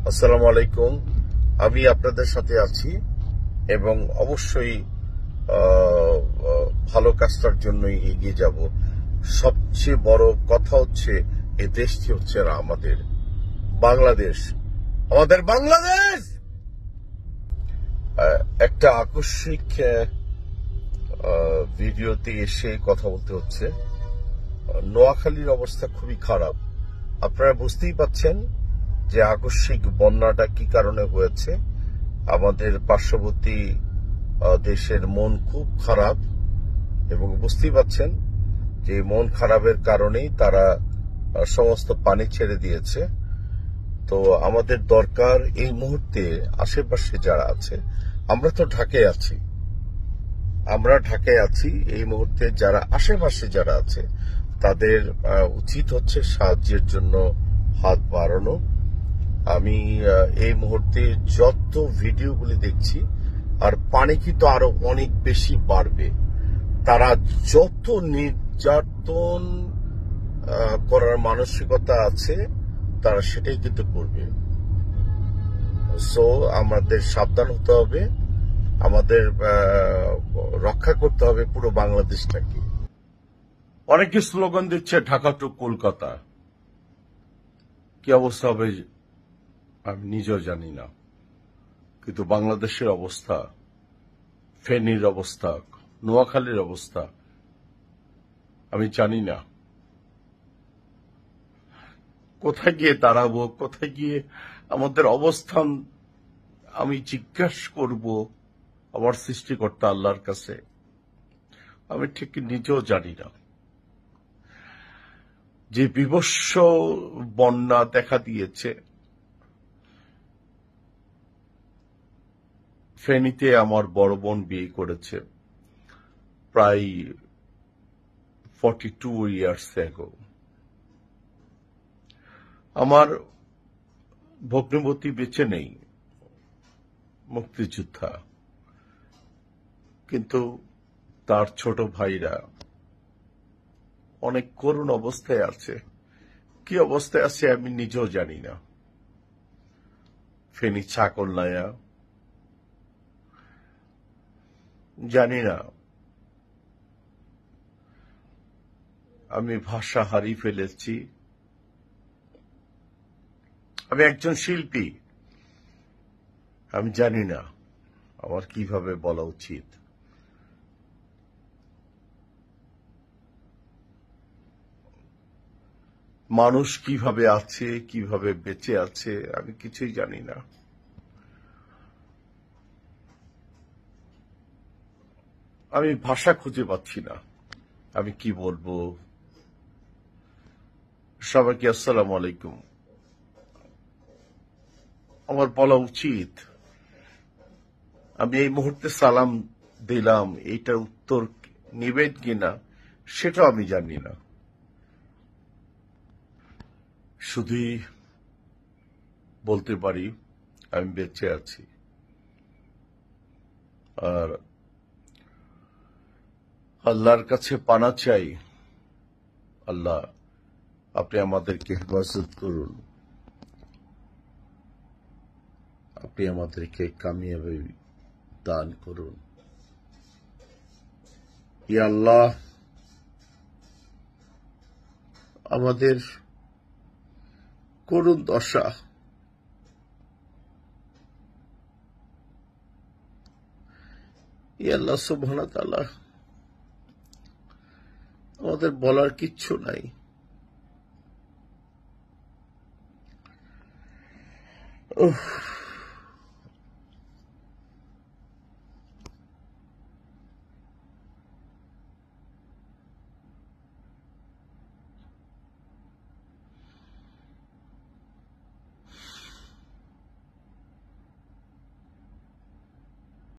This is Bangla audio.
আসসালামু আলাইকুম। আমি আপনাদের সাথে আছি এবং অবশ্যই ভালো কাজটার জন্যই এগিয়ে যাব। সবচেয়ে বড় কথা হচ্ছে এই দেশটি হচ্ছে আমাদের বাংলাদেশ। আমাদের বাংলাদেশ একটা আকস্মিক ভিডিওতে এসে কথা বলতে হচ্ছে। নোয়াখালীর অবস্থা খুবই খারাপ। আপনারা বুঝতেই পাচ্ছেন যে আকস্মিক বন্যাটা কি কারণে হয়েছে। আমাদের পার্শ্ববর্তী দেশের মন খুব খারাপ এবং বুঝতেই পাচ্ছেন যে মন খারাপের কারণেই তারা সমস্ত পানি ছেড়ে দিয়েছে। তো আমাদের দরকার এই মুহূর্তে আশেপাশে যারা আছে, আমরা তো ঢাকায় আছি, এই মুহূর্তে যারা আশেপাশে যারা আছে তাদের উচিত হচ্ছে সাহায্যের জন্য হাত বাড়ানো। আমি এই মুহূর্তে যত ভিডিওগুলি দেখছি, আর পানি কিন্তু আরো অনেক বেশি বাড়বে। তারা যত নির্যাতন করার মানসিকতা আছে তারা সেটাই কিন্তু করবে। সো আমাদের সাবধান হতে হবে, আমাদের রক্ষা করতে হবে পুরো বাংলাদেশটাকে। অনেকে স্লোগান দিচ্ছে ঢাকা টু কলকাতা। কি অবস্থা হবে আমি নিজেও জানি না, কিন্তু বাংলাদেশের অবস্থা, ফেনীর অবস্থা, নোয়াখালীর অবস্থা আমি জানি না। কোথায় গিয়ে দাঁড়াবো, কোথায় গিয়ে আমাদের অবস্থান আমি জিজ্ঞাসা করব আমার সৃষ্টিকর্তা আল্লাহর কাছে, আমি ঠিক নিজেও জানি না। যে বিভৎস বন্যা দেখা দিয়েছে, ফেনীতে আমার বড় বোন বিয়ে করেছে প্রায় 42 years ago। আমার ভগ্নিপতি বেঁচে নেই, মুক্তিযোদ্ধা, কিন্তু তার ছোট ভাইরা অনেক করুণ অবস্থায় আছে। কি অবস্থায় আছে আমি নিজেও জানি না। ফেনী ছাগলনাইয়া জানি না। আমি ভাষা হারিয়ে ফেলেছি। আমি একজন শিল্পী, আমি জানি না আমার কিভাবে বলা উচিত। মানুষ কিভাবে আছে, কিভাবে বেঁচে আছে, আমি কিছুই জানি না। আমি ভাষা খুঁজে পাচ্ছি না, আমি কি বলবো। সবাইকে আসসালামু আলাইকুম। আমার বলা উচিত, আমি এই মুহূর্তে সালাম দিলাম, এইটার উত্তর নিবেন কিনা সেটাও আমি জানি না। শুধুই বলতে পারি আমি বেঁচে আছি। আর আল্লাহর কাছে পানা চাই, আল্লাহ আপনি আমাদেরকে হেফাজত করুন, আপনি আমাদেরকে কামিয়াবি দান করুন। ইয়া আল্লাহ, আমাদের করুণ দশা, ইয়া আল্লাহ সুবহানাহু ওয়া তাআলা, আমাদের বলার কিচ্ছু নাই। উফ।